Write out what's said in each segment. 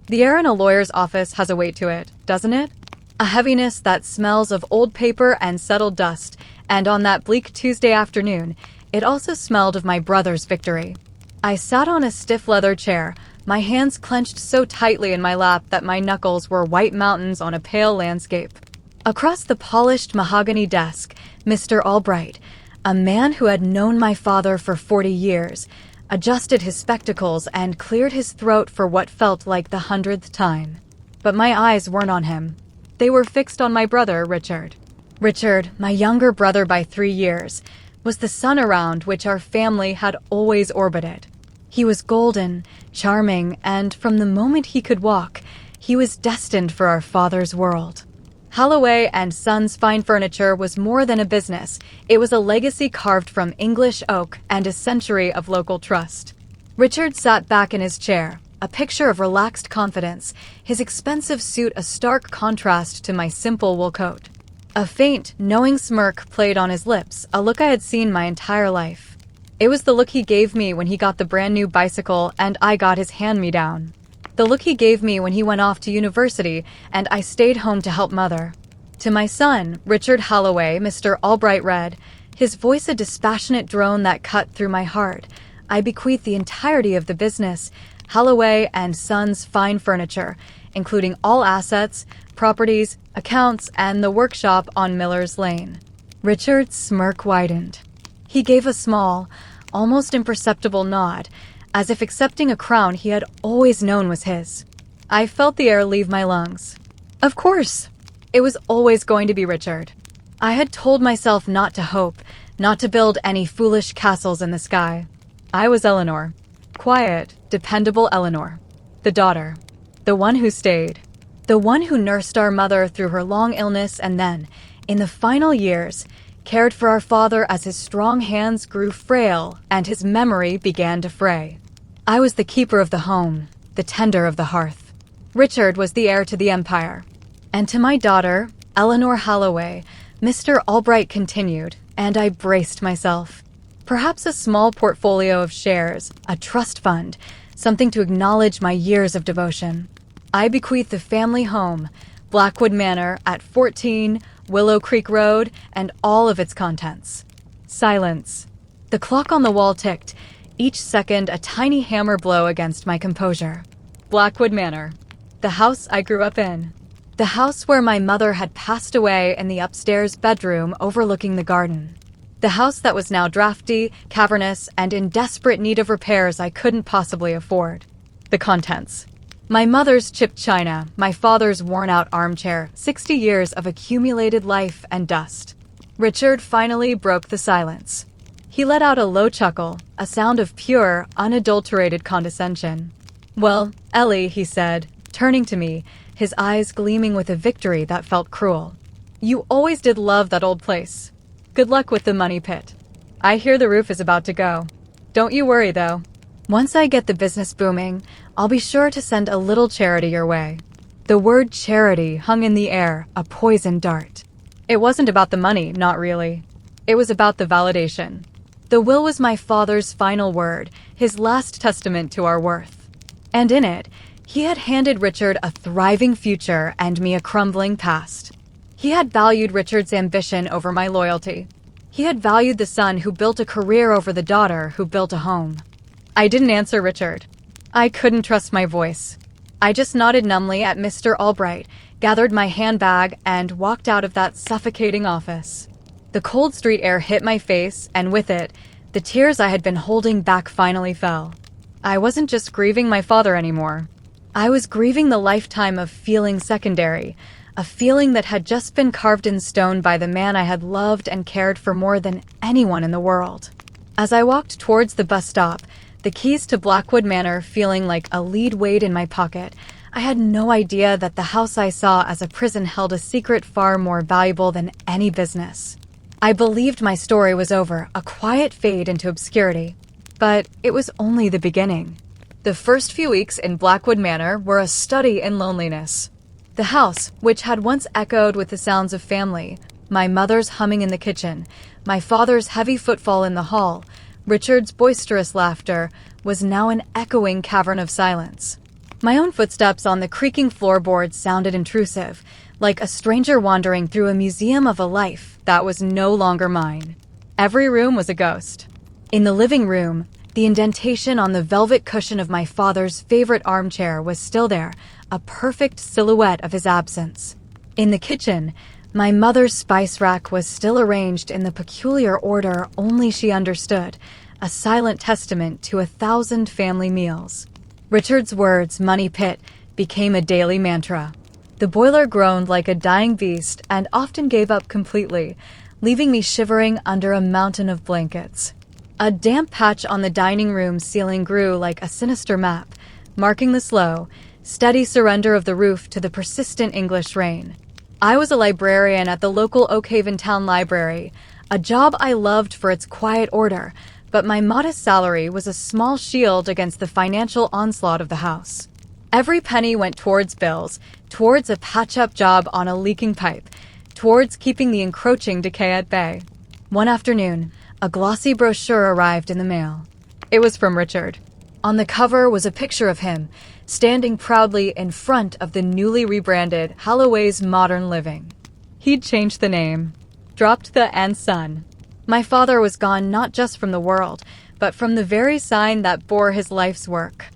The air in a lawyer's office has a weight to it, doesn't it? A heaviness that smells of old paper and settled dust, and on that bleak Tuesday afternoon, it also smelled of my brother's victory. I sat on a stiff leather chair, my hands clenched so tightly in my lap that my knuckles were white mountains on a pale landscape. Across the polished mahogany desk, Mr. Albright, a man who had known my father for 40 years, adjusted his spectacles and cleared his throat for what felt like the 100th time. But my eyes weren't on him. They were fixed on my brother, Richard. Richard, my younger brother by 3 years, was the sun around which our family had always orbited. He was golden, charming, and from the moment he could walk, he was destined for our father's world. Holloway and Sons Fine Furniture was more than a business. It was a legacy carved from English oak and a century of local trust. Richard sat back in his chair, a picture of relaxed confidence, his expensive suit a stark contrast to my simple wool coat. A faint, knowing smirk played on his lips, a look I had seen my entire life. It was the look he gave me when he got the brand new bicycle and I got his hand-me-down. The look he gave me when he went off to university and I stayed home to help mother. To my son, Richard Holloway, Mr. Albright read, his voice a dispassionate drone that cut through my heart. I bequeath the entirety of the business, Holloway and Sons Fine Furniture, including all assets, properties, accounts, and the workshop on Miller's Lane. Richard's smirk widened. He gave a small, almost imperceptible nod, as if accepting a crown he had always known was his. I felt the air leave my lungs. Of course! It was always going to be Richard. I had told myself not to hope, not to build any foolish castles in the sky. I was Eleanor. Quiet, dependable Eleanor. The daughter. The one who stayed. The one who nursed our mother through her long illness and then, in the final years, cared for our father as his strong hands grew frail and his memory began to fray. I was the keeper of the home, the tender of the hearth. Richard was the heir to the empire. And to my daughter, Eleanor Holloway, Mr. Albright continued, and I braced myself. Perhaps a small portfolio of shares, a trust fund, something to acknowledge my years of devotion. I bequeath the family home, Blackwood Manor at 14 Willow Creek Road, and all of its contents. Silence. The clock on the wall ticked, each second a tiny hammer blow against my composure. Blackwood Manor. The house I grew up in. The house where my mother had passed away in the upstairs bedroom overlooking the garden. The house that was now drafty, cavernous, and in desperate need of repairs I couldn't possibly afford. The contents. My mother's chipped china, my father's worn-out armchair, 60 years of accumulated life and dust. Richard finally broke the silence. He let out a low chuckle, a sound of pure, unadulterated condescension. "Well, Ellie," he said, turning to me, his eyes gleaming with a victory that felt cruel. "You always did love that old place. Good luck with the money pit. I hear the roof is about to go. Don't you worry, though. Once I get the business booming, I'll be sure to send a little charity your way." The word charity hung in the air, a poisoned dart. It wasn't about the money, not really. It was about the validation. The will was my father's final word, his last testament to our worth. And in it, he had handed Richard a thriving future and me a crumbling past. He had valued Richard's ambition over my loyalty. He had valued the son who built a career over the daughter who built a home. I didn't answer Richard. I couldn't trust my voice. I just nodded numbly at Mr. Albright, gathered my handbag, and walked out of that suffocating office. The cold street air hit my face, and with it, the tears I had been holding back finally fell. I wasn't just grieving my father anymore. I was grieving the lifetime of feeling secondary, a feeling that had just been carved in stone by the man I had loved and cared for more than anyone in the world. As I walked towards the bus stop, the keys to Blackwood Manor feeling like a lead weight in my pocket, I had no idea that the house I saw as a prison held a secret far more valuable than any business. I believed my story was over, a quiet fade into obscurity. But it was only the beginning. The first few weeks in Blackwood Manor were a study in loneliness. The house, which had once echoed with the sounds of family, my mother's humming in the kitchen, my father's heavy footfall in the hall, Richard's boisterous laughter, was now an echoing cavern of silence. My own footsteps on the creaking floorboards sounded intrusive, like a stranger wandering through a museum of a life that was no longer mine. Every room was a ghost. In the living room, the indentation on the velvet cushion of my father's favorite armchair was still there, a perfect silhouette of his absence. In the kitchen, my mother's spice rack was still arranged in the peculiar order only she understood, a silent testament to 1,000 family meals. Richard's words, "money pit," became a daily mantra. The boiler groaned like a dying beast and often gave up completely, leaving me shivering under a mountain of blankets. A damp patch on the dining room ceiling grew like a sinister map, marking the slow, steady surrender of the roof to the persistent English rain. I was a librarian at the local Oakhaven Town Library, a job I loved for its quiet order, but my modest salary was a small shield against the financial onslaught of the house. Every penny went towards bills, towards a patch-up job on a leaking pipe, towards keeping the encroaching decay at bay. One afternoon, a glossy brochure arrived in the mail. It was from Richard. On the cover was a picture of him, standing proudly in front of the newly rebranded Holloway's Modern Living. He'd changed the name, dropped the "and Son." My father was gone not just from the world, but from the very sign that bore his life's work.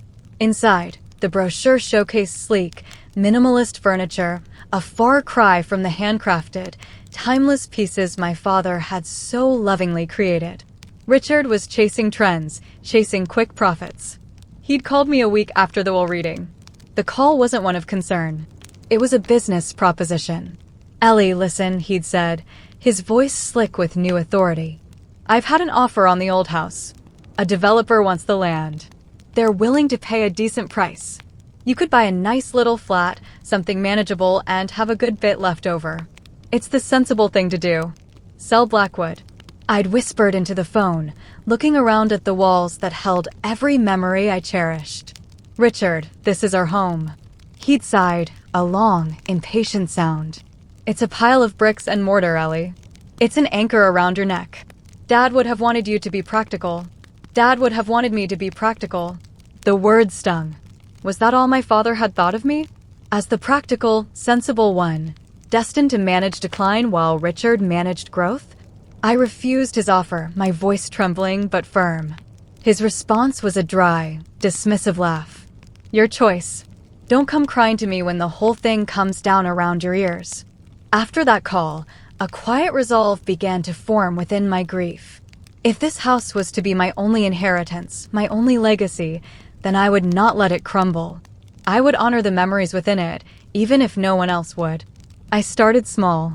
Inside, the brochure showcased sleek, minimalist furniture, a far cry from the handcrafted, timeless pieces my father had so lovingly created. Richard was chasing trends, chasing quick profits. He'd called me a week after the will reading. The call wasn't one of concern. It was a business proposition. "Ellie, listen," he'd said, his voice slick with new authority. "I've had an offer on the old house. A developer wants the land. They're willing to pay a decent price. You could buy a nice little flat, something manageable, and have a good bit left over. It's the sensible thing to do. Sell Blackwood." I'd whispered into the phone, looking around at the walls that held every memory I cherished. "Richard, this is our home." He'd sighed, a long, impatient sound. "It's a pile of bricks and mortar, Ellie. It's an anchor around your neck. Dad would have wanted you to be practical. Dad would have wanted me to be practical." The word stung. Was that all my father had thought of me? As the practical, sensible one, destined to manage decline while Richard managed growth? I refused his offer, my voice trembling but firm. His response was a dry, dismissive laugh. "Your choice. Don't come crying to me when the whole thing comes down around your ears." After that call, a quiet resolve began to form within my grief. If this house was to be my only inheritance, my only legacy, then I would not let it crumble. I would honor the memories within it, even if no one else would. I started small.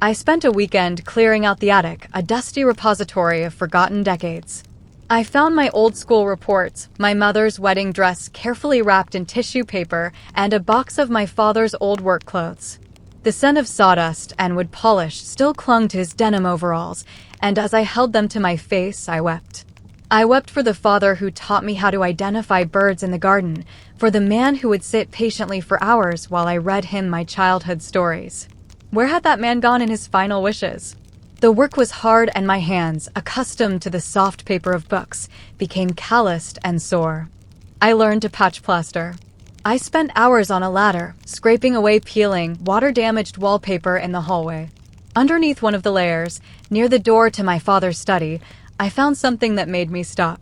I spent a weekend clearing out the attic, a dusty repository of forgotten decades. I found my old school reports, my mother's wedding dress carefully wrapped in tissue paper, and a box of my father's old work clothes. The scent of sawdust and wood polish still clung to his denim overalls, and as I held them to my face, I wept. I wept for the father who taught me how to identify birds in the garden, for the man who would sit patiently for hours while I read him my childhood stories. Where had that man gone in his final wishes? The work was hard, and my hands, accustomed to the soft paper of books, became calloused and sore. I learned to patch plaster. I spent hours on a ladder, scraping away peeling, water-damaged wallpaper in the hallway. Underneath one of the layers, near the door to my father's study, I found something that made me stop.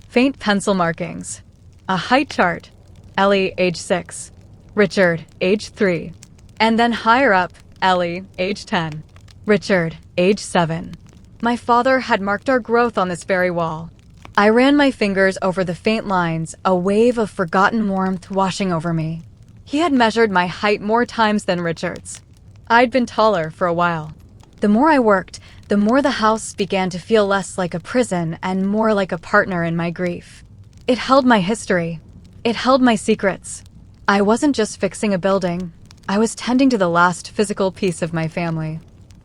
Faint pencil markings. A height chart. Ellie, age 6. Richard, age 3. And then higher up, Ellie, age 10. Richard, age 7. My father had marked our growth on this very wall. I ran my fingers over the faint lines, a wave of forgotten warmth washing over me. He had measured my height more times than Richard's. I'd been taller for a while. The more I worked, the more the house began to feel less like a prison and more like a partner in my grief. It held my history. It held my secrets. I wasn't just fixing a building. I was tending to the last physical piece of my family.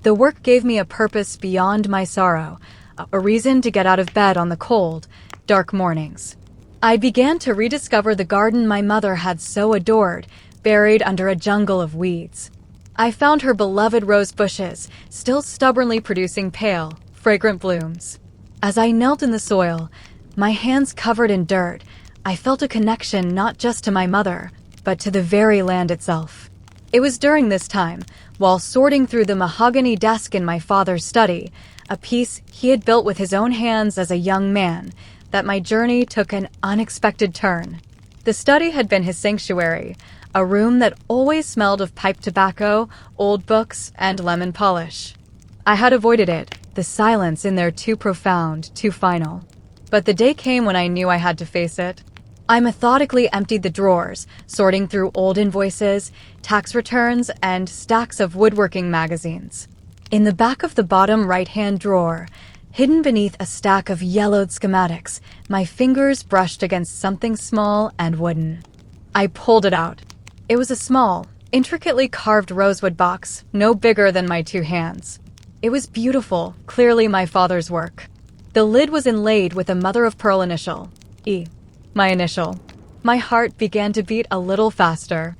The work gave me a purpose beyond my sorrow, a reason to get out of bed on the cold, dark mornings. I began to rediscover the garden my mother had so adored, buried under a jungle of weeds. I found her beloved rose bushes, still stubbornly producing pale, fragrant blooms. As I knelt in the soil, my hands covered in dirt, I felt a connection not just to my mother, but to the very land itself. It was during this time, while sorting through the mahogany desk in my father's study, a piece he had built with his own hands as a young man, that my journey took an unexpected turn. The study had been his sanctuary, a room that always smelled of pipe tobacco, old books, and lemon polish. I had avoided it, the silence in there too profound, too final. But the day came when I knew I had to face it. I methodically emptied the drawers, sorting through old invoices, tax returns, and stacks of woodworking magazines. In the back of the bottom right-hand drawer, hidden beneath a stack of yellowed schematics, my fingers brushed against something small and wooden. I pulled it out. It was a small, intricately carved rosewood box, no bigger than my two hands. It was beautiful, clearly my father's work. The lid was inlaid with a mother-of-pearl initial, E. My initial. My heart began to beat a little faster.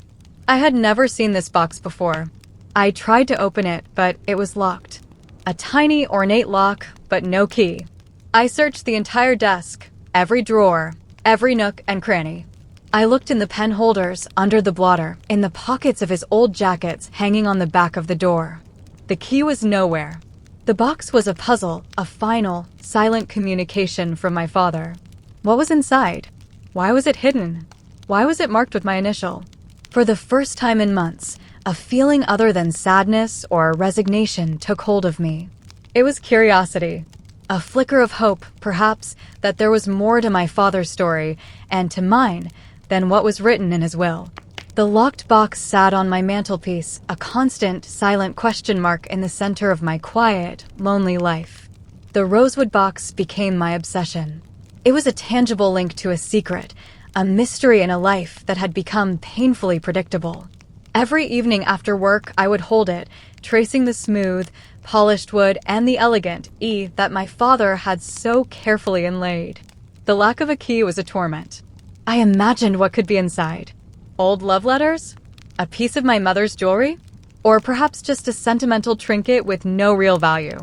I had never seen this box before. I tried to open it, but it was locked. A tiny, ornate lock, but no key. I searched the entire desk, every drawer, every nook and cranny. I looked in the pen holders, under the blotter, in the pockets of his old jackets hanging on the back of the door. The key was nowhere. The box was a puzzle, a final, silent communication from my father. What was inside? Why was it hidden? Why was it marked with my initial? For the first time in months, a feeling other than sadness or resignation took hold of me. It was curiosity. A flicker of hope, perhaps, that there was more to my father's story, and to mine, than what was written in his will. The locked box sat on my mantelpiece, a constant, silent question mark in the center of my quiet, lonely life. The rosewood box became my obsession. It was a tangible link to a secret, a mystery in a life that had become painfully predictable. Every evening after work, I would hold it, tracing the smooth, polished wood and the elegant E that my father had so carefully inlaid. The lack of a key was a torment. I imagined what could be inside. Old love letters? A piece of my mother's jewelry? Or perhaps just a sentimental trinket with no real value.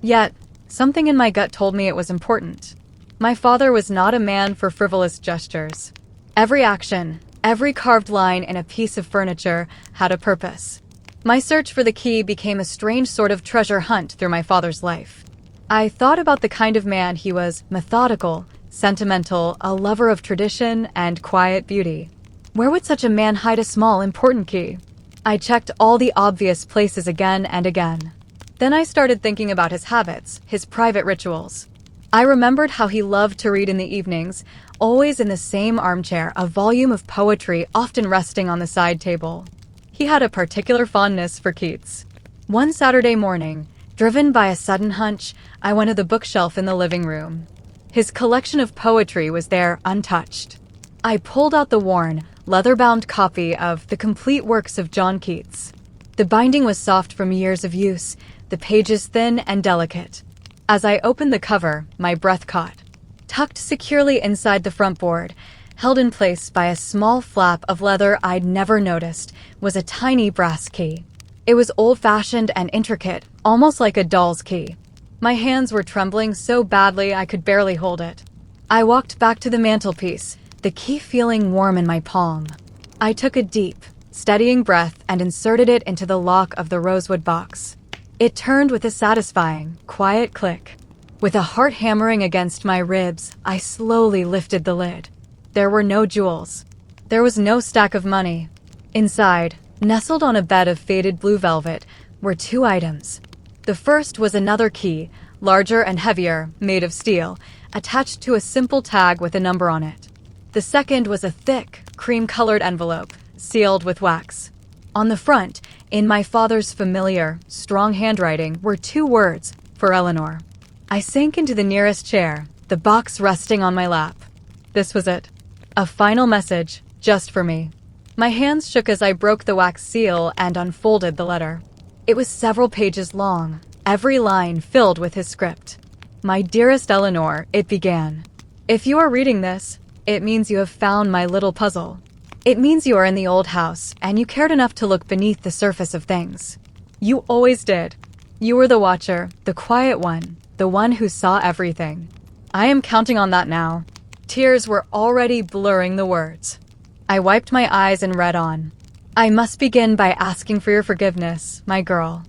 Yet, something in my gut told me it was important. My father was not a man for frivolous gestures. Every action, every carved line in a piece of furniture had a purpose. My search for the key became a strange sort of treasure hunt through my father's life. I thought about the kind of man he was: methodical, sentimental, a lover of tradition and quiet beauty. Where would such a man hide a small, important key? I checked all the obvious places again and again. Then I started thinking about his habits, his private rituals. I remembered how he loved to read in the evenings, always in the same armchair, a volume of poetry often resting on the side table. He had a particular fondness for Keats. One Saturday morning, driven by a sudden hunch, I went to the bookshelf in the living room. His collection of poetry was there, untouched. I pulled out the worn, leather-bound copy of The Complete Works of John Keats. The binding was soft from years of use, the pages thin and delicate. As I opened the cover, my breath caught. Tucked securely inside the front board, held in place by a small flap of leather I'd never noticed, was a tiny brass key. It was old-fashioned and intricate, almost like a doll's key. My hands were trembling so badly I could barely hold it. I walked back to the mantelpiece, the key feeling warm in my palm. I took a deep, steadying breath and inserted it into the lock of the rosewood box. It turned with a satisfying, quiet click. With a heart hammering against my ribs, I slowly lifted the lid. There were no jewels. There was no stack of money. Inside, nestled on a bed of faded blue velvet, were two items. The first was another key, larger and heavier, made of steel, attached to a simple tag with a number on it. The second was a thick, cream-colored envelope, sealed with wax. On the front, in my father's familiar, strong handwriting, were two words: for Eleanor. I sank into the nearest chair, the box resting on my lap. This was it. A final message, just for me. My hands shook as I broke the wax seal and unfolded the letter. It was several pages long, every line filled with his script. My dearest Eleanor, it began. If you are reading this, it means you have found my little puzzle. It means you are in the old house, and you cared enough to look beneath the surface of things. You always did. You were the watcher, the quiet one, the one who saw everything. I am counting on that now. Tears were already blurring the words. I wiped my eyes and read on. I must begin by asking for your forgiveness, my girl.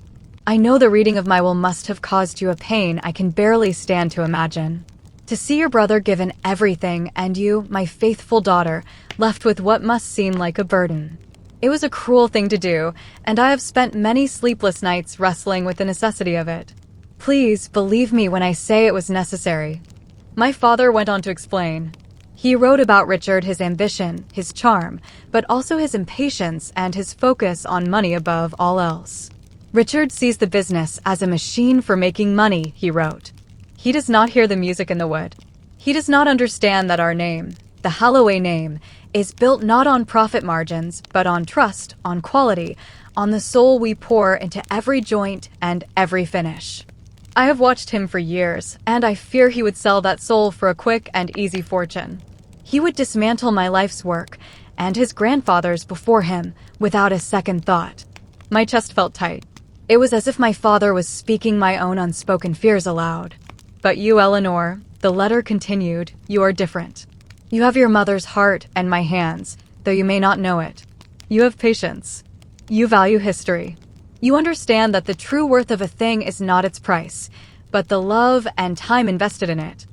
I know the reading of my will must have caused you a pain I can barely stand to imagine. To see your brother given everything and you, my faithful daughter, left with what must seem like a burden. It was a cruel thing to do, and I have spent many sleepless nights wrestling with the necessity of it. Please believe me when I say it was necessary. My father went on to explain. He wrote about Richard, his ambition, his charm, but also his impatience and his focus on money above all else. Richard sees the business as a machine for making money, he wrote. He does not hear the music in the wood. He does not understand that our name, the Holloway name, is built not on profit margins, but on trust, on quality, on the soul we pour into every joint and every finish. I have watched him for years, and I fear he would sell that soul for a quick and easy fortune. He would dismantle my life's work, and his grandfather's before him, without a second thought. My chest felt tight. It was as if my father was speaking my own unspoken fears aloud. But you, Eleanor, the letter continued, you are different. You have your mother's heart and my hands, though you may not know it. You have patience. You value history. You understand that the true worth of a thing is not its price, but the love and time invested in it.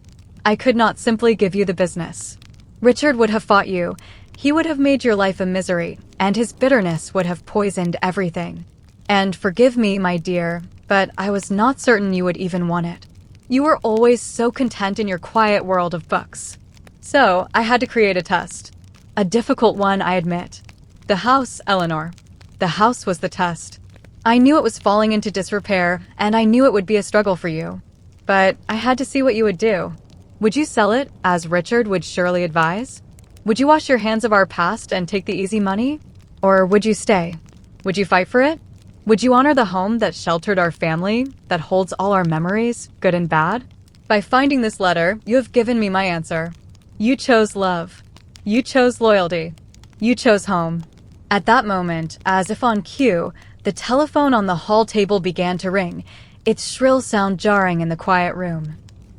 I could not simply give you the business. Richard would have fought you. He would have made your life a misery, and his bitterness would have poisoned everything. And forgive me, my dear, but I was not certain you would even want it. You were always so content in your quiet world of books. So, I had to create a test. A difficult one, I admit. The house, Eleanor. The house was the test. I knew it was falling into disrepair, and I knew it would be a struggle for you. But I had to see what you would do. Would you sell it, as Richard would surely advise? Would you wash your hands of our past and take the easy money? Or would you stay? Would you fight for it? Would you honor the home that sheltered our family, that holds all our memories, good and bad? By finding this letter, you have given me my answer. You chose love. You chose loyalty. You chose home. At that moment, as if on cue, the telephone on the hall table began to ring, its shrill sound jarring in the quiet room.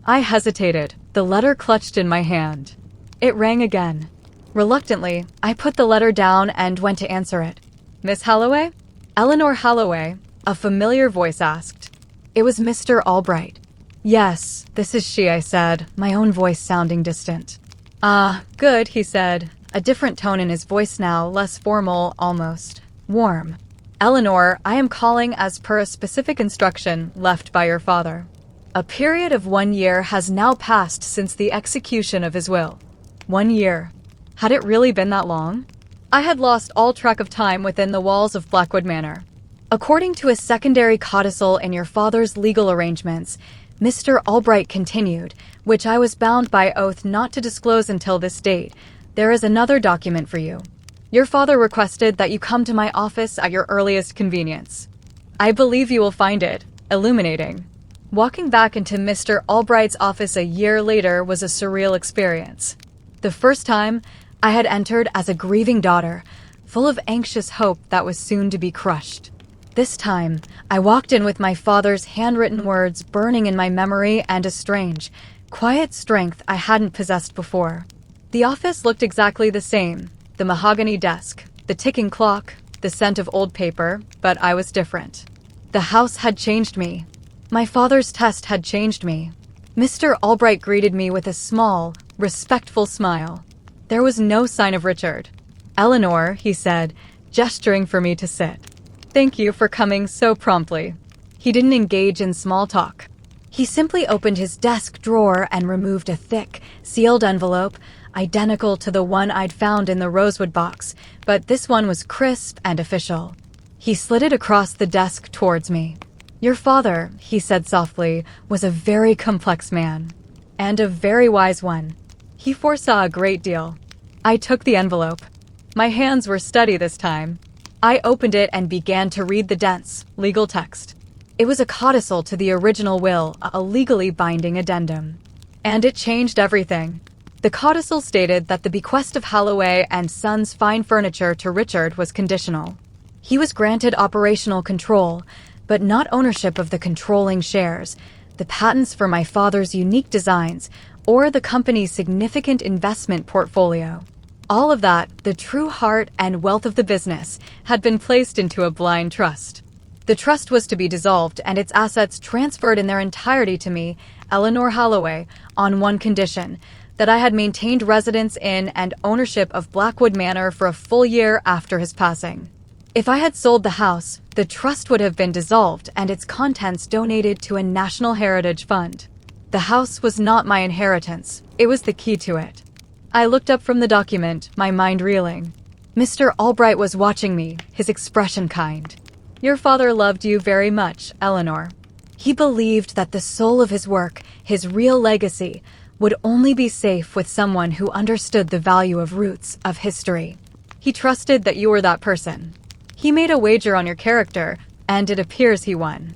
I hesitated, the letter clutched in my hand. It rang again. Reluctantly, I put the letter down and went to answer it. Miss Holloway? Eleanor Holloway, a familiar voice asked. It was Mr. Albright. Yes, this is she, I said, my own voice sounding distant. Ah, good, he said, a different tone in his voice now, less formal, almost warm. Eleanor, I am calling as per a specific instruction left by your father. A period of 1 year has now passed since the execution of his will. 1 year. Had it really been that long? I had lost all track of time within the walls of Blackwood Manor. According to a secondary codicil in your father's legal arrangements, Mr. Albright continued, which I was bound by oath not to disclose until this date, there is another document for you. Your father requested that you come to my office at your earliest convenience. I believe you will find it illuminating. Walking back into Mr. Albright's office a year later was a surreal experience. The first time, I had entered as a grieving daughter, full of anxious hope that was soon to be crushed. This time, I walked in with my father's handwritten words burning in my memory and a strange, quiet strength I hadn't possessed before. The office looked exactly the same, the mahogany desk, the ticking clock, the scent of old paper, but I was different. The house had changed me. My father's test had changed me. Mr. Albright greeted me with a small, respectful smile. There was no sign of Richard. Eleanor, he said, gesturing for me to sit. Thank you for coming so promptly. He didn't engage in small talk. He simply opened his desk drawer and removed a thick, sealed envelope, identical to the one I'd found in the rosewood box, but this one was crisp and official. He slid it across the desk towards me. Your father, he said softly, was a very complex man. And a very wise one. He foresaw a great deal. I took the envelope. My hands were steady this time. I opened it and began to read the dense, legal text. It was a codicil to the original will, a legally binding addendum. And it changed everything. The codicil stated that the bequest of Holloway and Sons' fine furniture to Richard was conditional. He was granted operational control, but not ownership of the controlling shares, the patents for my father's unique designs, or the company's significant investment portfolio. All of that, the true heart and wealth of the business, had been placed into a blind trust. The trust was to be dissolved and its assets transferred in their entirety to me, Eleanor Holloway, on one condition: that I had maintained residence in and ownership of Blackwood Manor for a full year after his passing. If I had sold the house, the trust would have been dissolved and its contents donated to a National Heritage Fund. The house was not my inheritance, it was the key to it. I looked up from the document, my mind reeling. Mr. Albright was watching me, his expression kind. Your father loved you very much, Eleanor. He believed that the soul of his work, his real legacy, would only be safe with someone who understood the value of roots, of history. He trusted that you were that person. He made a wager on your character, and it appears he won.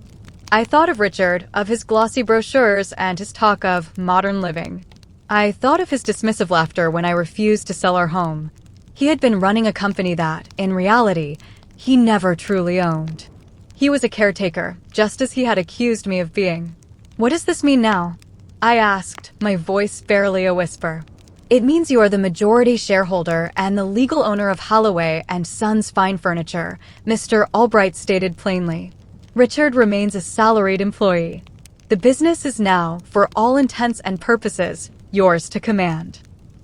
I thought of Richard, of his glossy brochures and his talk of modern living. I thought of his dismissive laughter when I refused to sell our home. He had been running a company that, in reality, he never truly owned. He was a caretaker, just as he had accused me of being. What does this mean now? I asked, my voice barely a whisper. It means you are the majority shareholder and the legal owner of Holloway and Sons Fine Furniture, Mr. Albright stated plainly. Richard remains a salaried employee. The business is now, for all intents and purposes, yours to command.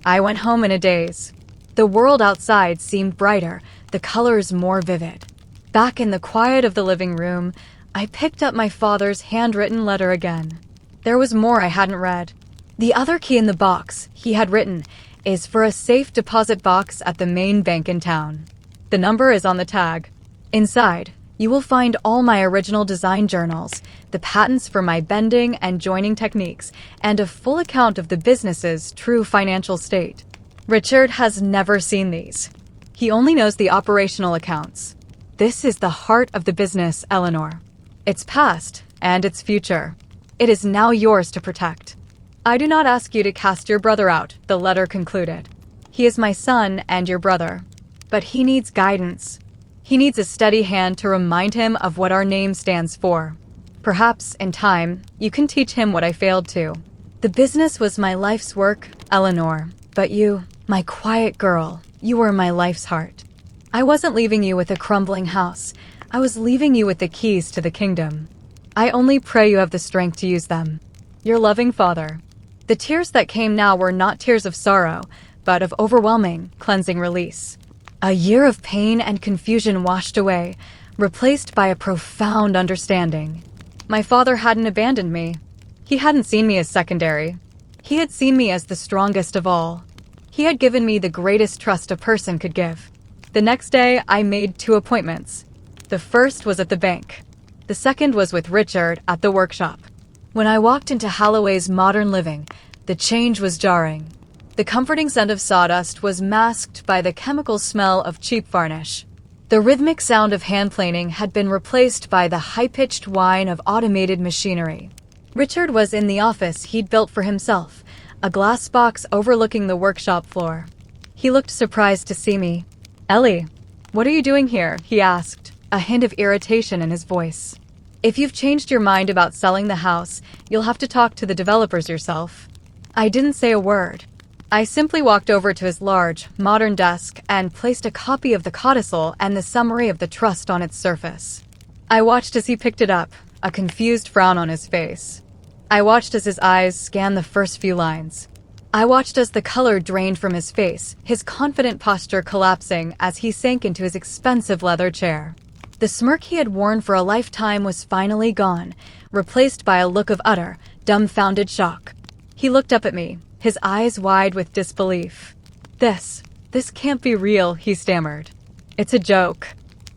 I went home in a daze. The world outside seemed brighter, the colors more vivid. Back in the quiet of the living room, I picked up my father's handwritten letter again. There was more I hadn't read. The other key in the box, he had written, is for a safe deposit box at the main bank in town. The number is on the tag. Inside, you will find all my original design journals, the patents for my bending and joining techniques, and a full account of the business's true financial state. Richard has never seen these. He only knows the operational accounts. This is the heart of the business, Eleanor. Its past and its future. It is now yours to protect. I do not ask you to cast your brother out, the letter concluded. He is my son and your brother. But he needs guidance. He needs a steady hand to remind him of what our name stands for. Perhaps, in time, you can teach him what I failed to. The business was my life's work, Eleanor. But you, my quiet girl, you were my life's heart. I wasn't leaving you with a crumbling house. I was leaving you with the keys to the kingdom. I only pray you have the strength to use them. Your loving father. The tears that came now were not tears of sorrow, but of overwhelming, cleansing release. A year of pain and confusion washed away, replaced by a profound understanding. My father hadn't abandoned me. He hadn't seen me as secondary. He had seen me as the strongest of all. He had given me the greatest trust a person could give. The next day, I made 2 appointments. The first was at the bank. The second was with Richard at the workshop. When I walked into Holloway's modern living, the change was jarring. The comforting scent of sawdust was masked by the chemical smell of cheap varnish. The rhythmic sound of hand planing had been replaced by the high-pitched whine of automated machinery. Richard was in the office he'd built for himself, a glass box overlooking the workshop floor. He looked surprised to see me. "Ellie, what are you doing here?" he asked, a hint of irritation in his voice. "If you've changed your mind about selling the house, you'll have to talk to the developers yourself." I didn't say a word. I simply walked over to his large, modern desk and placed a copy of the codicil and the summary of the trust on its surface. I watched as he picked it up, a confused frown on his face. I watched as his eyes scanned the first few lines. I watched as the color drained from his face, his confident posture collapsing as he sank into his expensive leather chair. The smirk he had worn for a lifetime was finally gone, replaced by a look of utter, dumbfounded shock. He looked up at me, his eyes wide with disbelief. This can't be real," he stammered. "It's a joke."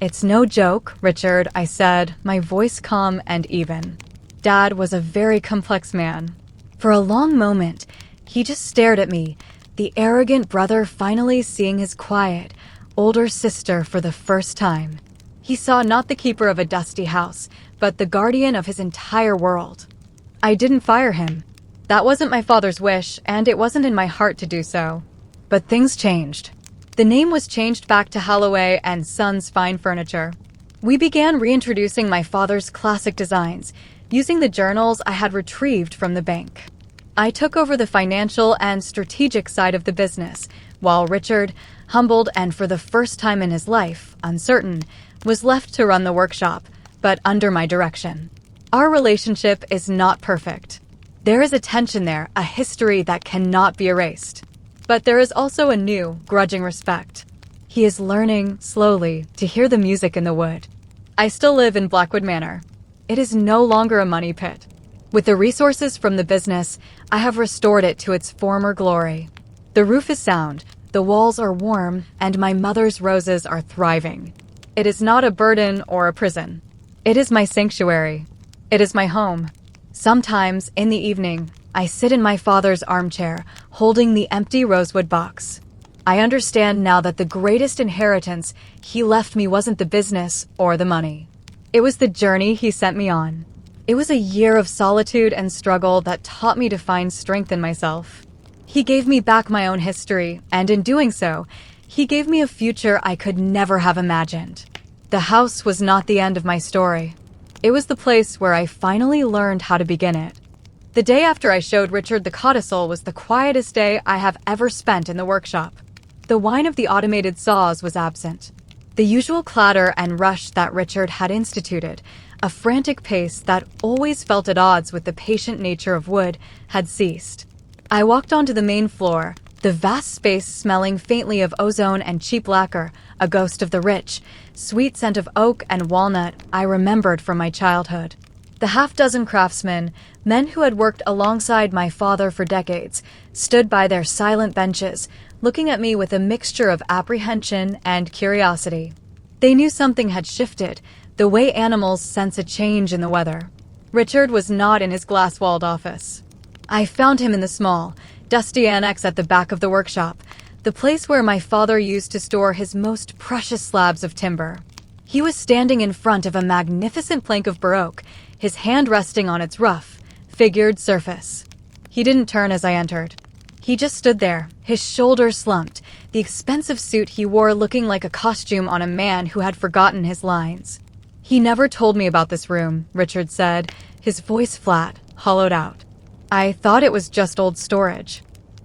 "It's no joke, Richard," I said, my voice calm and even. Dad was a very complex man. For a long moment, he just stared at me, the arrogant brother finally seeing his quiet, older sister for the first time. He saw not the keeper of a dusty house, but the guardian of his entire world. I didn't fire him. That wasn't my father's wish, and it wasn't in my heart to do so. But things changed. The name was changed back to Holloway and Sons Fine Furniture. We began reintroducing my father's classic designs, using the journals I had retrieved from the bank. I took over the financial and strategic side of the business, while Richard, humbled and for the first time in his life, uncertain, was left to run the workshop, but under my direction. Our relationship is not perfect. There is a tension there, a history that cannot be erased. But there is also a new, grudging respect. He is learning, slowly, to hear the music in the wood. I still live in Blackwood Manor. It is no longer a money pit. With the resources from the business, I have restored it to its former glory. The roof is sound, the walls are warm, and my mother's roses are thriving. It is not a burden or a prison. It is my sanctuary. It is my home. Sometimes, in the evening, I sit in my father's armchair, holding the empty rosewood box. I understand now that the greatest inheritance he left me wasn't the business or the money. It was the journey he sent me on. It was a year of solitude and struggle that taught me to find strength in myself. He gave me back my own history, and in doing so, he gave me a future I could never have imagined. The house was not the end of my story. It was the place where I finally learned how to begin it. The day after I showed Richard the codicil was the quietest day I have ever spent in the workshop. The whine of the automated saws was absent. The usual clatter and rush that Richard had instituted, a frantic pace that always felt at odds with the patient nature of wood, had ceased. I walked onto the main floor, the vast space smelling faintly of ozone and cheap lacquer, a ghost of the rich, sweet scent of oak and walnut I remembered from my childhood. The half-dozen craftsmen, men who had worked alongside my father for decades, stood by their silent benches, looking at me with a mixture of apprehension and curiosity. They knew something had shifted, the way animals sense a change in the weather. Richard was not in his glass-walled office. I found him in the small, dusty annex at the back of the workshop, the place where my father used to store his most precious slabs of timber. He was standing in front of a magnificent plank of baroque, his hand resting on its rough, figured surface. He didn't turn as I entered. He just stood there, his shoulders slumped, the expensive suit he wore looking like a costume on a man who had forgotten his lines. "He never told me about this room," Richard said, his voice flat, hollowed out. "I thought it was just old storage.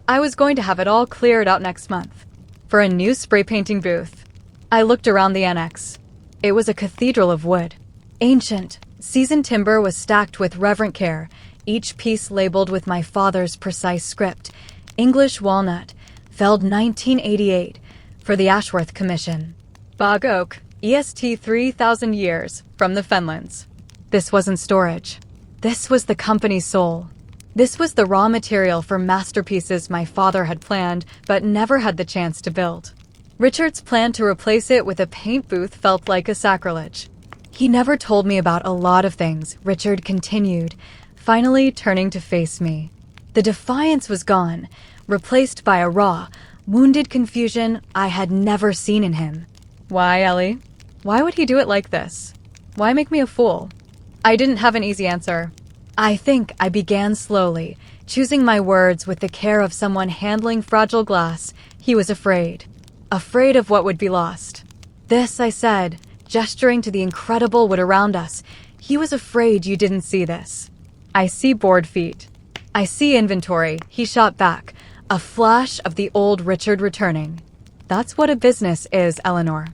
I was going to have it all cleared out next month for a new spray painting booth." I looked around the annex. It was a cathedral of wood. Ancient, seasoned timber was stacked with reverent care, each piece labeled with my father's precise script, English walnut, felled 1988, for the Ashworth Commission. Bog oak, EST 3,000 years, from the Fenlands. This wasn't storage. This was the company's soul. This was the raw material for masterpieces my father had planned, but never had the chance to build. Richard's plan to replace it with a paint booth felt like a sacrilege. "He never told me about a lot of things," Richard continued, finally turning to face me. The defiance was gone, replaced by a raw, wounded confusion I had never seen in him. "Why, Ellie? Why would he do it like this? Why make me a fool?" I didn't have an easy answer. I think I began slowly, choosing my words with the care of someone handling fragile glass. He was afraid. Afraid of what would be lost. This, I said, gesturing to the incredible wood around us. He was afraid you didn't see this. "I see board feet. I see inventory," he shot back, a flash of the old Richard returning. "That's what a business is, Eleanor.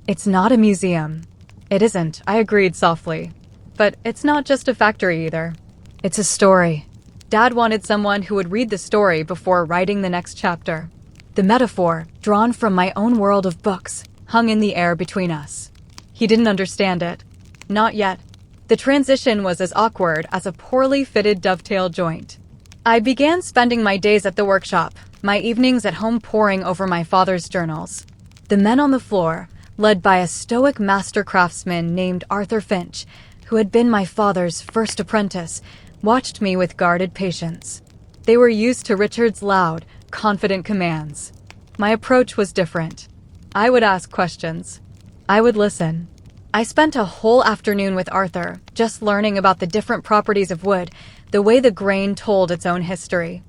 It's not a museum." "It isn't," I agreed softly. "But it's not just a factory either. It's a story." Dad wanted someone who would read the story before writing the next chapter. The metaphor, drawn from my own world of books, hung in the air between us. He didn't understand it. Not yet. The transition was as awkward as a poorly fitted dovetail joint. I began spending my days at the workshop, my evenings at home poring over my father's journals. The men on the floor, led by a stoic master craftsman named Arthur Finch, who had been my father's first apprentice, watched me with guarded patience. They were used to Richard's loud, confident commands. My approach was different. I would ask questions. I would listen. I spent a whole afternoon with Arthur, just learning about the different properties of wood, the way the grain told its own history.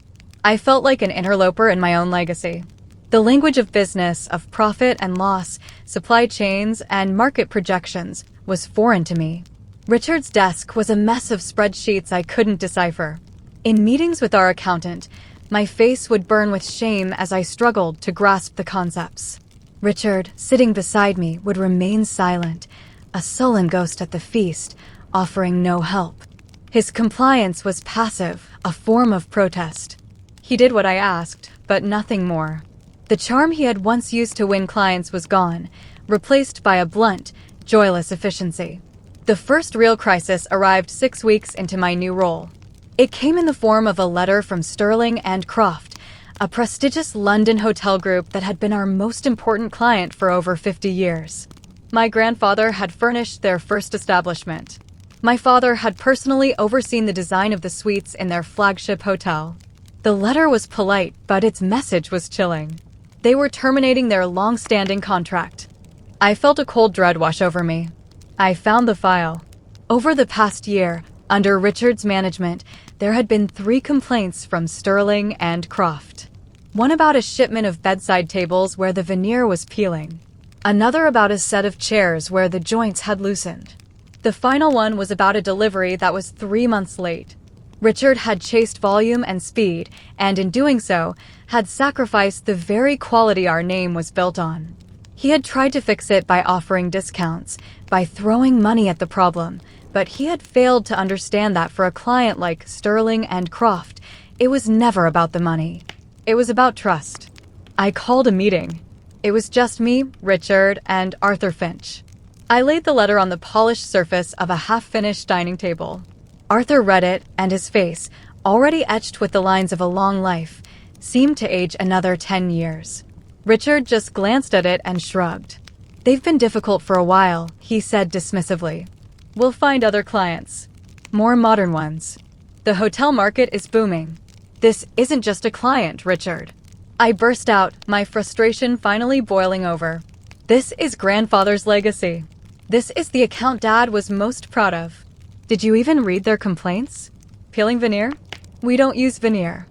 I felt like an interloper in my own legacy. The language of business, of profit and loss, supply chains, and market projections was foreign to me. Richard's desk was a mess of spreadsheets I couldn't decipher. In meetings with our accountant, My face would burn with shame as I struggled to grasp the concepts. Richard, sitting beside me, would remain silent, a sullen ghost at the feast, offering no help. His compliance was passive, a form of protest. He did what I asked, but nothing more. The charm he had once used to win clients was gone, replaced by a blunt, joyless efficiency. The first real crisis arrived 6 weeks into my new role. It came in the form of a letter from Sterling and Croft, a prestigious London hotel group that had been our most important client for over 50 years. My grandfather had furnished their first establishment. My father had personally overseen the design of the suites in their flagship hotel. The letter was polite, but its message was chilling. They were terminating their long-standing contract. I felt a cold dread wash over me. I found the file. Over the past year, under Richard's management, there had been 3 complaints from Sterling and Croft. One about a shipment of bedside tables where the veneer was peeling. Another about a set of chairs where the joints had loosened. The final one was about a delivery that was 3 months late. Richard had chased volume and speed, and in doing so, had sacrificed the very quality our name was built on. He had tried to fix it by offering discounts, by throwing money at the problem, but he had failed to understand that for a client like Sterling and Croft, it was never about the money. It was about trust. I called a meeting. It was just me, Richard, and Arthur Finch. I laid the letter on the polished surface of a half-finished dining table. Arthur read it, and his face, already etched with the lines of a long life, seemed to age another 10 years. Richard just glanced at it and shrugged. "They've been difficult for a while," he said dismissively. "We'll find other clients. More modern ones. The hotel market is booming." "This isn't just a client, Richard." I burst out, my frustration finally boiling over. "This is grandfather's legacy. This is the account Dad was most proud of." "Did you even read their complaints?" "Peeling veneer? We don't use veneer.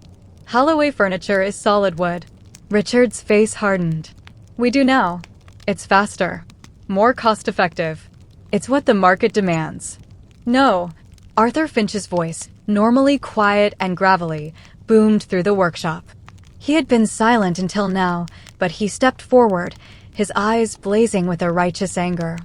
Holloway furniture is solid wood." Richard's face hardened. "We do now. It's faster. More cost-effective. It's what the market demands." "No." Arthur Finch's voice, normally quiet and gravelly, boomed through the workshop. He had been silent until now, but he stepped forward, his eyes blazing with a righteous anger.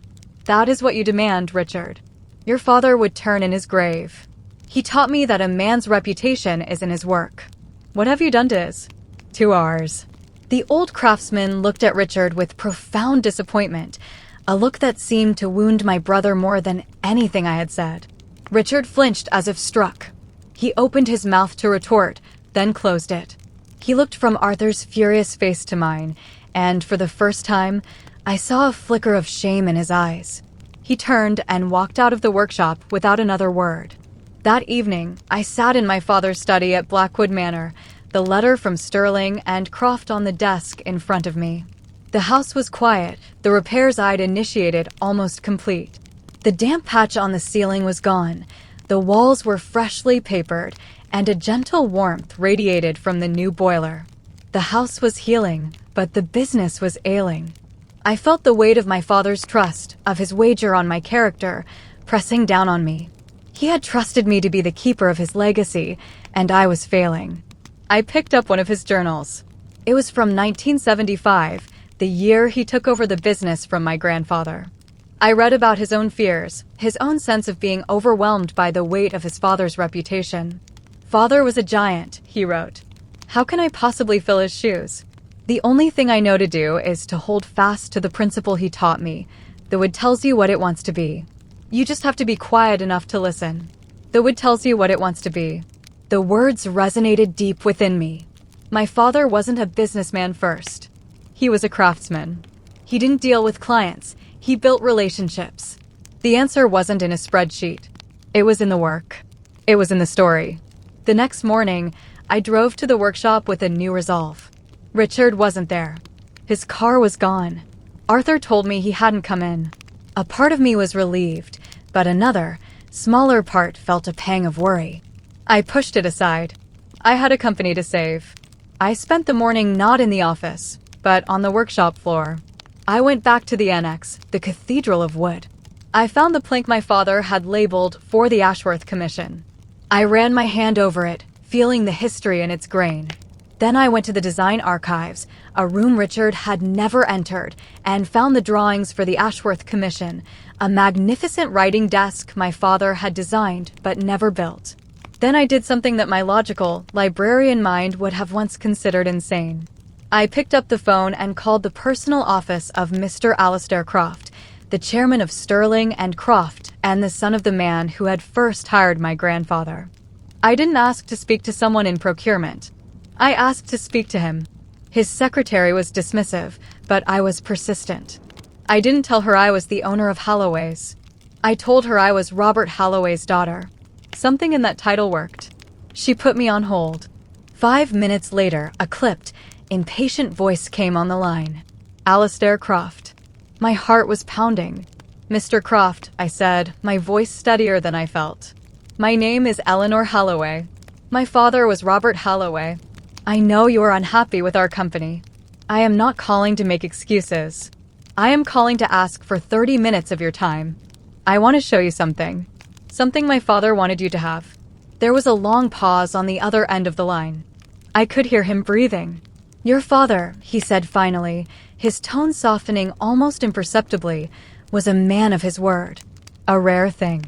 "That is what you demand, Richard. Your father would turn in his grave. He taught me that a man's reputation is in his work. What have you done to his? To ours." The old craftsman looked at Richard with profound disappointment, a look that seemed to wound my brother more than anything I had said. Richard flinched as if struck. He opened his mouth to retort, then closed it. He looked from Arthur's furious face to mine, and for the first time, I saw a flicker of shame in his eyes. He turned and walked out of the workshop without another word. That evening, I sat in my father's study at Blackwood Manor, the letter from Sterling and Croft on the desk in front of me. The house was quiet, the repairs I'd initiated almost complete. The damp patch on the ceiling was gone, the walls were freshly papered, and a gentle warmth radiated from the new boiler. The house was healing, but the business was ailing. I felt the weight of my father's trust, of his wager on my character, pressing down on me. He had trusted me to be the keeper of his legacy, and I was failing. I picked up one of his journals. It was from 1975, the year he took over the business from my grandfather. I read about his own fears, his own sense of being overwhelmed by the weight of his father's reputation. "Father was a giant," he wrote. "How can I possibly fill his shoes? The only thing I know to do is to hold fast to the principle he taught me. The wood tells you what it wants to be. You just have to be quiet enough to listen. The wood tells you what it wants to be." The words resonated deep within me. My father wasn't a businessman first. He was a craftsman. He didn't deal with clients. He built relationships. The answer wasn't in a spreadsheet. It was in the work. It was in the story. The next morning, I drove to the workshop with a new resolve. Richard wasn't there. His car was gone. Arthur told me he hadn't come in. A part of me was relieved, but another, smaller part felt a pang of worry. I pushed it aside. I had a company to save. I spent the morning not in the office, but on the workshop floor. I went back to the annex, the cathedral of wood. I found the plank my father had labeled for the Ashworth Commission. I ran my hand over it, feeling the history in its grain. Then I went to the design archives, a room Richard had never entered, and found the drawings for the Ashworth Commission, a magnificent writing desk my father had designed but never built. Then I did something that my logical, librarian mind would have once considered insane. I picked up the phone and called the personal office of Mr. Alistair Croft, the chairman of Sterling and Croft and the son of the man who had first hired my grandfather. I didn't ask to speak to someone in procurement. I asked to speak to him. His secretary was dismissive, but I was persistent. I didn't tell her I was the owner of Holloway's. I told her I was Robert Holloway's daughter. Something in that title worked. She put me on hold. 5 minutes later, a clipped, impatient voice came on the line. Alistair Croft. My heart was pounding. Mr. Croft, I said, my voice steadier than I felt. My name is Eleanor Holloway. My father was Robert Holloway. I know you are unhappy with our company. I am not calling to make excuses. I am calling to ask for 30 minutes of your time. I want to show you something. Something my father wanted you to have. There was a long pause on the other end of the line. I could hear him breathing. Your father, he said finally, his tone softening almost imperceptibly, was a man of his word. A rare thing.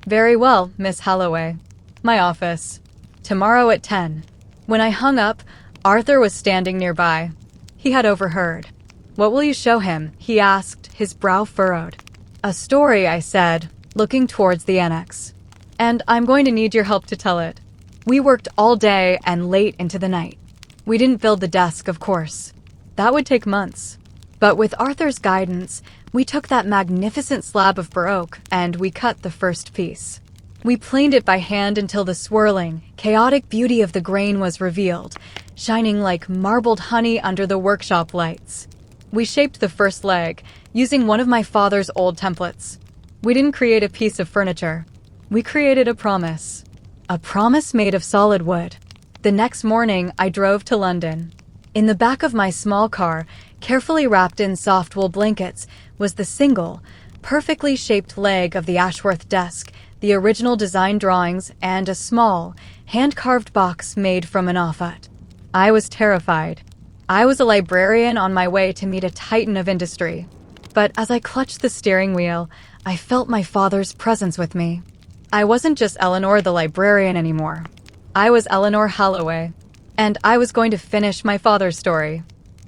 Very well, Miss Holloway. My office. Tomorrow at 10. When I hung up, Arthur was standing nearby. He had overheard. What will you show him? He asked, his brow furrowed. A story, I said, looking towards the annex. And I'm going to need your help to tell it. We worked all day and late into the night. We didn't build the desk, of course. That would take months. But with Arthur's guidance, we took that magnificent slab of Baroque and we cut the first piece. We planed it by hand until the swirling, chaotic beauty of the grain was revealed, shining like marbled honey under the workshop lights. We shaped the first leg, using one of my father's old templates. We didn't create a piece of furniture. We created a promise. A promise made of solid wood. The next morning, I drove to London. In the back of my small car, carefully wrapped in soft wool blankets, was the single, perfectly shaped leg of the Ashworth desk, the original design drawings, and a small, hand-carved box made from an offut. I was terrified. I was a librarian on my way to meet a titan of industry. But as I clutched the steering wheel, I felt my father's presence with me. I wasn't just Eleanor the librarian anymore. I was Eleanor Holloway, and I was going to finish my father's story.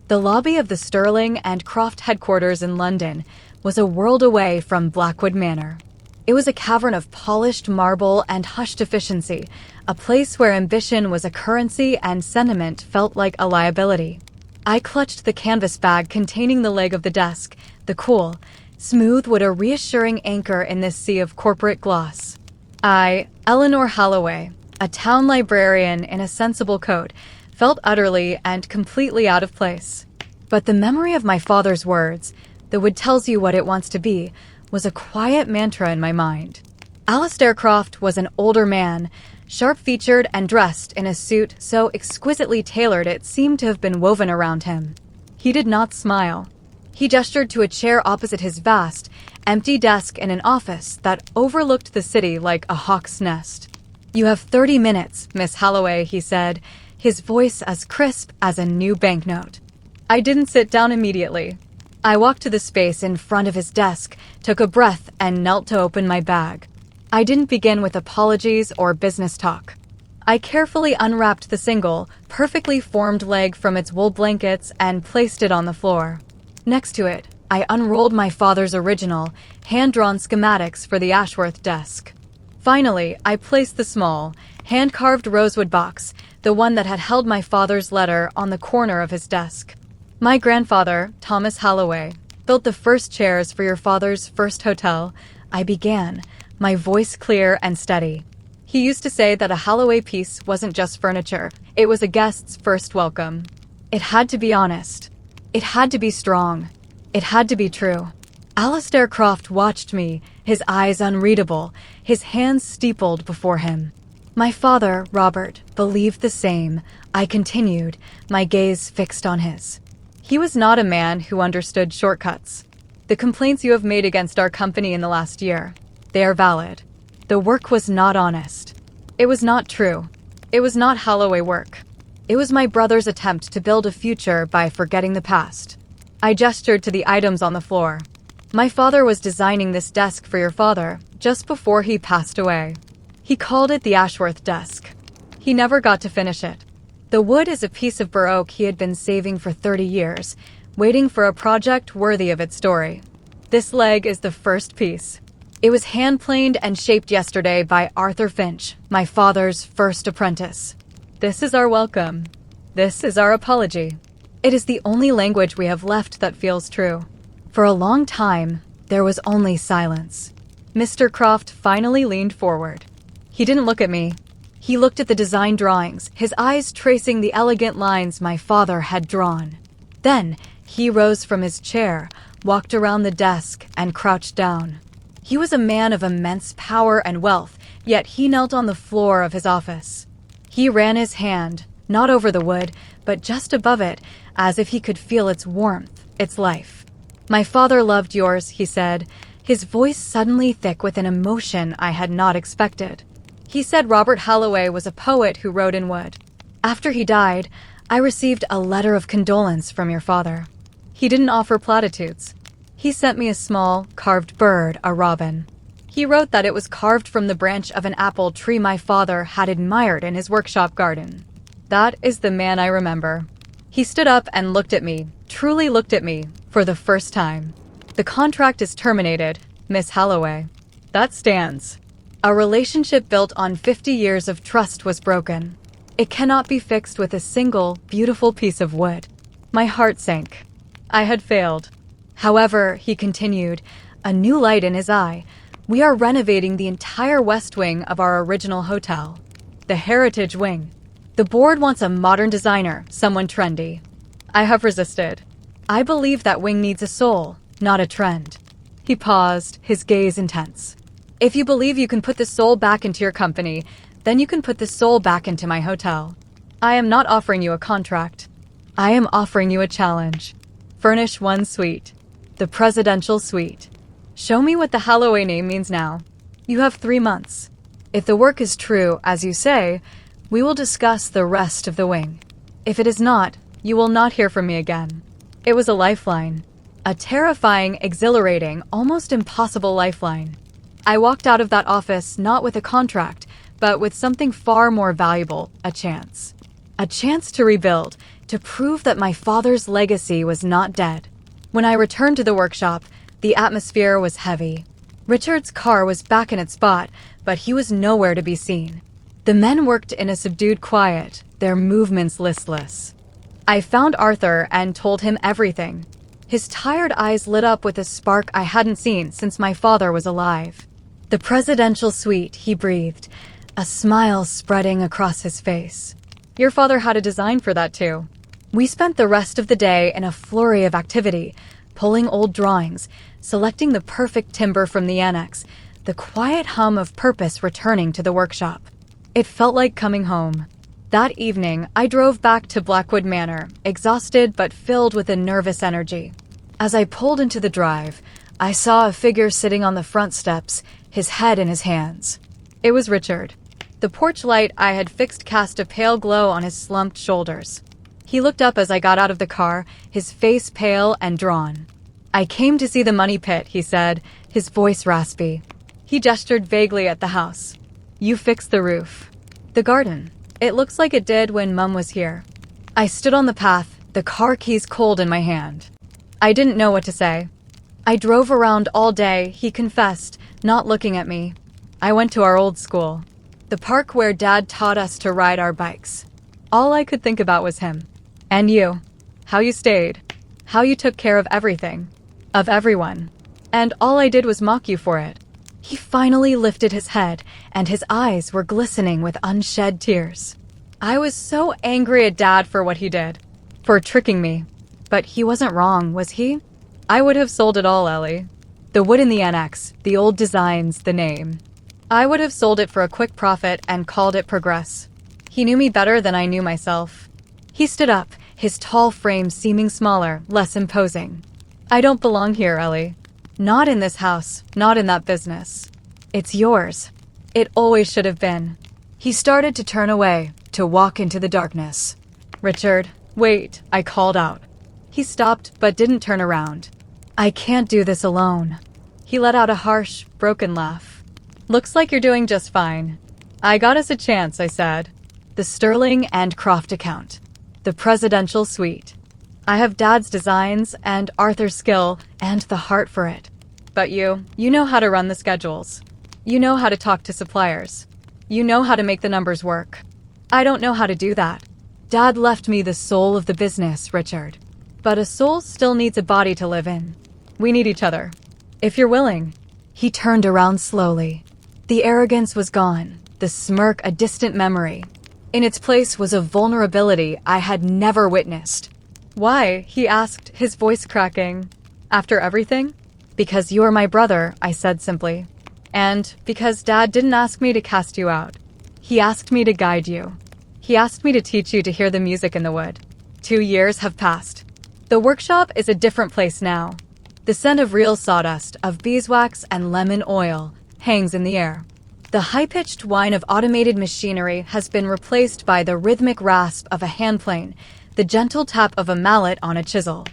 The lobby of the Sterling and Croft headquarters in London was a world away from Blackwood Manor. It was a cavern of polished marble and hushed efficiency, a place where ambition was a currency and sentiment felt like a liability. I clutched the canvas bag containing the leg of the desk, the cool, smooth wood a reassuring anchor in this sea of corporate gloss. I, Eleanor Holloway, a town librarian in a sensible coat, felt utterly and completely out of place. But the memory of my father's words, the wood tells you what it wants to be, was a quiet mantra in my mind. Alistair Croft was an older man, sharp-featured and dressed in a suit so exquisitely tailored it seemed to have been woven around him. He did not smile. He gestured to a chair opposite his vast, empty desk in an office that overlooked the city like a hawk's nest. You have 30 minutes, Miss Holloway, he said, his voice as crisp as a new banknote. I didn't sit down immediately. I walked to the space in front of his desk, took a breath, and knelt to open my bag. I didn't begin with apologies or business talk. I carefully unwrapped the single, perfectly formed leg from its wool blankets and placed it on the floor. Next to it, I unrolled my father's original, hand-drawn schematics for the Ashworth desk. Finally, I placed the small, hand-carved rosewood box, the one that had held my father's letter, on the corner of his desk. My grandfather, Thomas Holloway, built the first chairs for your father's first hotel. I began, my voice clear and steady. He used to say that a Holloway piece wasn't just furniture, it was a guest's first welcome. It had to be honest. It had to be strong. It had to be true. Alistair Croft watched me, his eyes unreadable, his hands steepled before him. My father, Robert, believed the same. I continued, my gaze fixed on his. He was not a man who understood shortcuts. The complaints you have made against our company in the last year, they are valid. The work was not honest. It was not true. It was not Holloway work. It was my brother's attempt to build a future by forgetting the past. I gestured to the items on the floor. My father was designing this desk for your father just before he passed away. He called it the Ashworth desk. He never got to finish it. The wood is a piece of Baroque he had been saving for 30 years, waiting for a project worthy of its story. This leg is the first piece. It was hand-planed and shaped yesterday by Arthur Finch, my father's first apprentice. This is our welcome. This is our apology. It is the only language we have left that feels true. For a long time, there was only silence. Mr. Croft finally leaned forward. He didn't look at me. He looked at the design drawings, his eyes tracing the elegant lines my father had drawn. Then, he rose from his chair, walked around the desk, and crouched down. He was a man of immense power and wealth, yet he knelt on the floor of his office. He ran his hand, not over the wood, but just above it, as if he could feel its warmth, its life. "My father loved yours," he said, his voice suddenly thick with an emotion I had not expected. He said Robert Holloway was a poet who wrote in wood. After he died, I received a letter of condolence from your father. He didn't offer platitudes. He sent me a small, carved bird, a robin. He wrote that it was carved from the branch of an apple tree my father had admired in his workshop garden. That is the man I remember. He stood up and looked at me, truly looked at me, for the first time. "The contract is terminated, Miss Holloway. That stands. A relationship built on 50 years of trust was broken. It cannot be fixed with a single, beautiful piece of wood." My heart sank. I had failed. "However," he continued, a new light in his eye, "we are renovating the entire west wing of our original hotel. The Heritage Wing. The board wants a modern designer, someone trendy. I have resisted. I believe that wing needs a soul, not a trend." He paused, his gaze intense. "If you believe you can put the soul back into your company, then you can put the soul back into my hotel. I am not offering you a contract. I am offering you a challenge. Furnish one suite. The presidential suite. Show me what the Holloway name means now. You have 3 months. If the work is true, as you say, we will discuss the rest of the wing. If it is not, you will not hear from me again." It was a lifeline. A terrifying, exhilarating, almost impossible lifeline. I walked out of that office not with a contract, but with something far more valuable, a chance. A chance to rebuild, to prove that my father's legacy was not dead. When I returned to the workshop, the atmosphere was heavy. Richard's car was back in its spot, but he was nowhere to be seen. The men worked in a subdued quiet, their movements listless. I found Arthur and told him everything. His tired eyes lit up with a spark I hadn't seen since my father was alive. "The presidential suite," he breathed, a smile spreading across his face. "Your father had a design for that too." We spent the rest of the day in a flurry of activity, pulling old drawings, selecting the perfect timber from the annex, the quiet hum of purpose returning to the workshop. It felt like coming home. That evening, I drove back to Blackwood Manor, exhausted but filled with a nervous energy. As I pulled into the drive, I saw a figure sitting on the front steps, his head in his hands. It was Richard. The porch light I had fixed cast a pale glow on his slumped shoulders. He looked up as I got out of the car, his face pale and drawn. "I came to see the money pit," he said, his voice raspy. He gestured vaguely at the house. "You fixed the roof. The garden. It looks like it did when Mum was here." I stood on the path, the car keys cold in my hand. I didn't know what to say. "I drove around all day," he confessed, not looking at me. "I went to our old school. The park where Dad taught us to ride our bikes. All I could think about was him. And you. How you stayed. How you took care of everything. Of everyone. And all I did was mock you for it." He finally lifted his head, and his eyes were glistening with unshed tears. I was so angry at Dad for what he did. For tricking me. But he wasn't wrong, was he? I would have sold it all, Ellie. The wood in the annex, the old designs, the name. I would have sold it for a quick profit and called it progress. He knew me better than I knew myself. He stood up, his tall frame seeming smaller, less imposing. "I don't belong here, Ellie. Not in this house, not in that business. It's yours. It always should have been." He started to turn away, to walk into the darkness. "Richard, wait," I called out. He stopped but didn't turn around. "I can't do this alone." He let out a harsh, broken laugh. "Looks like you're doing just fine." "I got us a chance," I said. "The Sterling and Croft account. The presidential suite. I have Dad's designs and Arthur's skill and the heart for it. But you know how to run the schedules. You know how to talk to suppliers. You know how to make the numbers work. I don't know how to do that. Dad left me the soul of the business, Richard. But a soul still needs a body to live in. We need each other. If you're willing." He turned around slowly. The arrogance was gone, the smirk a distant memory. In its place was a vulnerability I had never witnessed. "Why?" he asked, his voice cracking. "After everything?" "Because you're my brother," I said simply. "And because Dad didn't ask me to cast you out. He asked me to guide you. He asked me to teach you to hear the music in the wood. 2 years have passed. The workshop is a different place now. The scent of real sawdust, of beeswax and lemon oil, hangs in the air. The high-pitched whine of automated machinery has been replaced by the rhythmic rasp of a handplane, the gentle tap of a mallet on a chisel.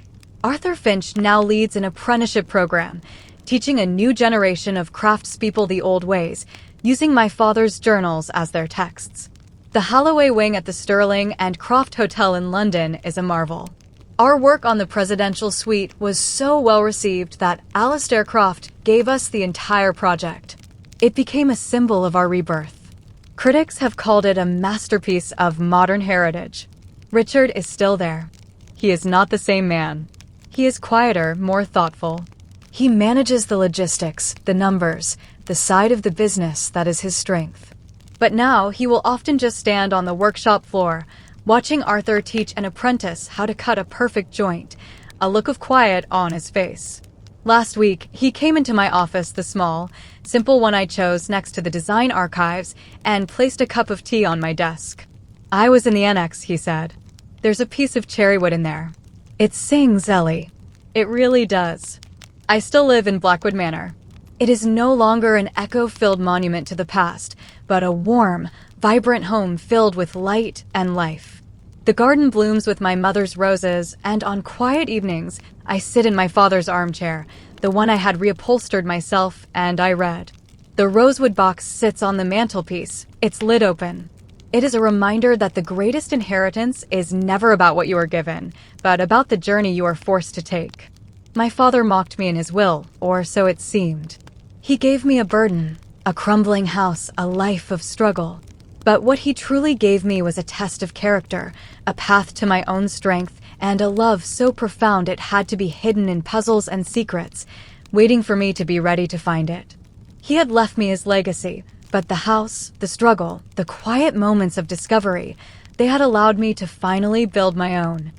Arthur Finch now leads an apprenticeship program, teaching a new generation of craftspeople the old ways, using my father's journals as their texts. The Holloway wing at the Sterling and Croft Hotel in London is a marvel. Our work on the presidential suite was so well received that Alistair Croft gave us the entire project. It became a symbol of our rebirth. Critics have called it a masterpiece of modern heritage. Richard is still there. He is not the same man. He is quieter, more thoughtful. He manages the logistics, the numbers, the side of the business that is his strength. But now he will often just stand on the workshop floor, watching Arthur teach an apprentice how to cut a perfect joint, a look of quiet on his face. Last week, he came into my office, the small, simple one I chose next to the design archives, and placed a cup of tea on my desk. "I was in the annex," he said. "There's a piece of cherrywood in there. It sings, Ellie. It really does. I still live in Blackwood Manor. It is no longer an echo-filled monument to the past, but a warm, vibrant home filled with light and life. The garden blooms with my mother's roses, and on quiet evenings, I sit in my father's armchair, the one I had reupholstered myself, and I read. The rosewood box sits on the mantelpiece, its lid open. It is a reminder that the greatest inheritance is never about what you are given, but about the journey you are forced to take. My father mocked me in his will, or so it seemed. He gave me a burden, a crumbling house, a life of struggle. But what he truly gave me was a test of character, a path to my own strength, and a love so profound it had to be hidden in puzzles and secrets, waiting for me to be ready to find it. He had left me his legacy, but the house, the struggle, the quiet moments of discovery, they had allowed me to finally build my own.